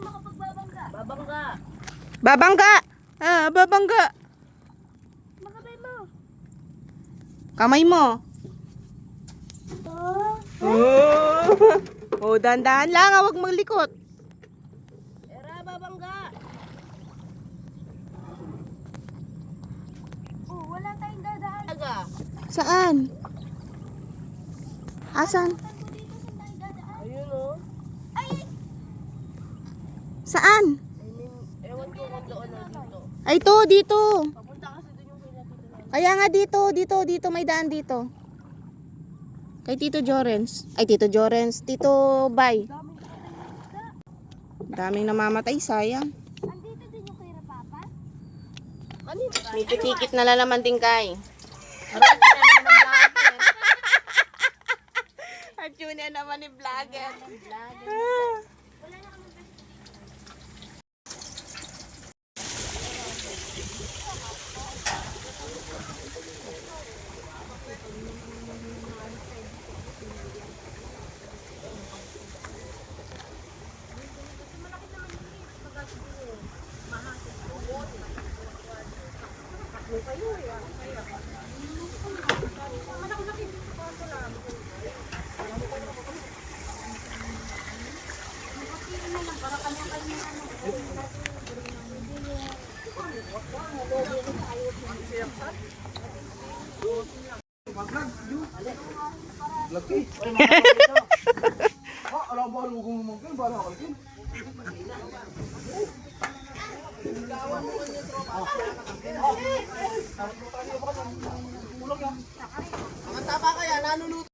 makapagbabangga. Babangga. Babangga. Babangga. Makabay mo. Kamay mo. Oh, dahan-dahan lang, huwag maglikot. Era, babangga. Oh, wala tayong dadaan. Aga. Saan? Asan? Ayun oh. Ay! Saan? Ewan ko kung doon o dito. Ay, dito. Papunta kasi doon yung pinatito. Kaya nga dito, may daan dito. Kay Tito Jorens. Ay, Tito Jorens. Tito Bay. Daming namamatay, sayang. Andito din yung kay Papa? Kanina. May tikit na lalaman din kay. At yun na naman ni vlogger. Wala na kami. Laki. Alam ba ano kung mungkin para kalkin? Ang taba kaya nanuluto.